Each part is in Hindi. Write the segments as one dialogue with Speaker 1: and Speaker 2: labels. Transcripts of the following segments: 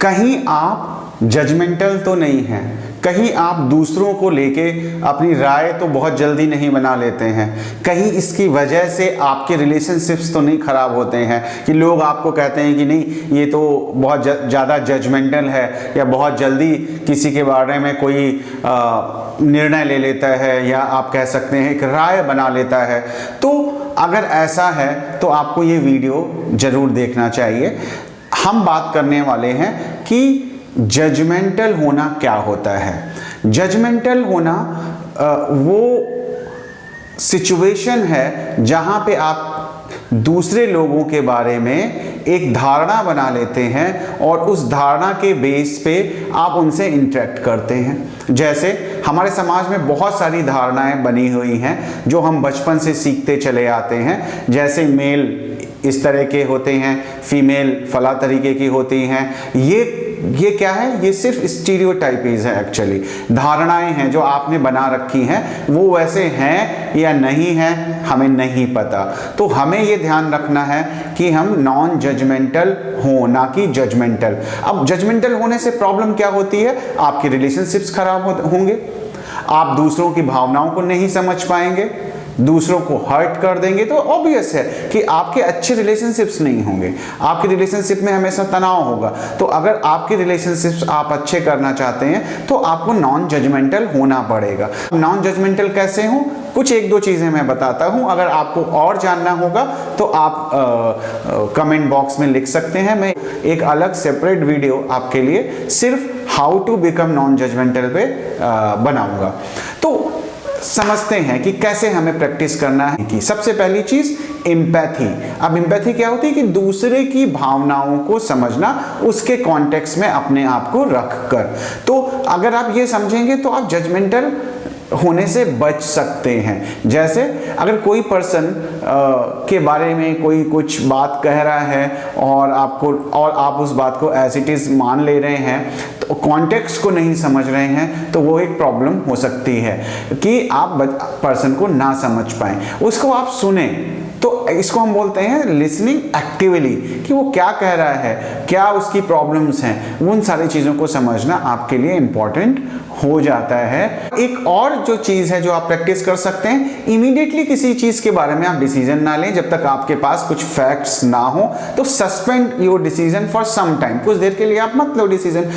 Speaker 1: कहीं आप जजमेंटल तो नहीं हैं, कहीं आप दूसरों को लेके अपनी राय तो बहुत जल्दी नहीं बना लेते हैं, कहीं इसकी वजह से आपके रिलेशनशिप्स तो नहीं ख़राब होते हैं कि लोग आपको कहते हैं कि नहीं ये तो बहुत ज़्यादा जजमेंटल है या बहुत जल्दी किसी के बारे में कोई निर्णय ले लेता है, या आप कह सकते हैं एक राय बना लेता है। तो अगर ऐसा है तो आपको ये वीडियो ज़रूर देखना चाहिए। हम बात करने वाले हैं कि जजमेंटल होना क्या होता है। जजमेंटल होना वो सिचुएशन है जहां पे आप दूसरे लोगों के बारे में एक धारणा बना लेते हैं और उस धारणा के बेस पे आप उनसे इंटरेक्ट करते हैं। जैसे हमारे समाज में बहुत सारी धारणाएं बनी हुई हैं जो हम बचपन से सीखते चले आते हैं। जैसे मेल इस तरह के होते हैं, फीमेल फला तरीके की होती हैं। ये क्या है? ये सिर्फ स्टीरियोटाइपीज है, एक्चुअली धारणाएं हैं जो आपने बना रखी हैं। वो वैसे हैं या नहीं हैं हमें नहीं पता। तो हमें ये ध्यान रखना है कि हम नॉन जजमेंटल हो, ना कि जजमेंटल। अब जजमेंटल होने से प्रॉब्लम क्या होती है? आपके रिलेशनशिप्स खराब होंगे, आप दूसरों की भावनाओं को नहीं समझ पाएंगे, दूसरों को हर्ट कर देंगे। तो ऑब्वियस है कि आपके अच्छे रिलेशनशिप्स नहीं होंगे, आपके रिलेशनशिप में हमेशा तनाव होगा। तो अगर आपके रिलेशनशिप्स आप अच्छे करना चाहते हैं तो आपको नॉन जजमेंटल होना पड़ेगा। नॉन जजमेंटल कैसे हो? कुछ एक दो चीज़ें मैं बताता हूं। अगर आपको और जानना होगा तो आप कमेंट बॉक्स में लिख सकते हैं। मैं एक अलग सेपरेट वीडियो आपके लिए सिर्फ how to become non judgemental पे बनाऊंगा। तो समझते हैं कि कैसे हमें प्रैक्टिस करना है। कि सबसे पहली चीज एम्पैथी। अब एम्पैथी क्या होती है? कि दूसरे की भावनाओं को समझना, उसके कॉन्टेक्स्ट में अपने आप को रख कर। तो अगर आप ये समझेंगे तो आप जजमेंटल होने से बच सकते हैं। जैसे अगर कोई पर्सन के बारे में कोई कुछ बात कह रहा है और आप उस बात को एज इट इज मान ले रहे हैं, तो कॉन्टेक्स्ट को नहीं समझ रहे हैं, तो वो एक प्रॉब्लम हो सकती है कि आप पर्सन को ना समझ पाएं। उसको आप सुने, तो इसको हम बोलते हैं लिसनिंग एक्टिवली, कि वो क्या कह रहा है, क्या उसकी प्रॉब्लम्स हैं, उन सारी चीज़ों को समझना आपके लिए इम्पॉर्टेंट हो जाता है। एक और जो चीज़ है जो आप प्रैक्टिस कर सकते हैं, इमीडिएटली किसी चीज़ के बारे में आप डिसीजन ना लें जब तक आपके पास कुछ फैक्ट्स ना हो। तो suspend your decision for some time, कुछ देर के लिए आप मत लो डिसीजन।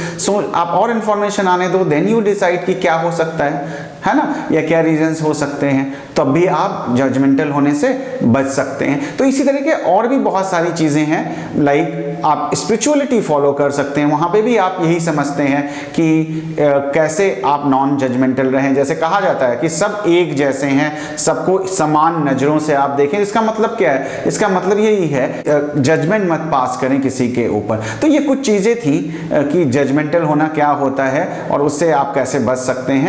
Speaker 1: आप और इन्फॉर्मेशन आने दो, देन यू डिसाइड कि क्या हो सकता है ना, या क्या रीजंस हो सकते हैं। तब भी आप जजमेंटल होने से बच सकते हैं। तो इसी तरह के और भी बहुत सारी चीज़ें हैं। लाइक आप स्पिरिचुअलिटी फॉलो कर सकते हैं, वहाँ पे भी आप यही समझते हैं कि कैसे आप नॉन जजमेंटल रहें। जैसे कहा जाता है कि सब एक जैसे हैं, सबको समान नज़रों से आप देखें। इसका मतलब क्या है? इसका मतलब यही है जजमेंट मत पास करें किसी के ऊपर। तो ये कुछ चीज़ें थी कि जजमेंटल होना क्या होता है और उससे आप कैसे बच सकते हैं।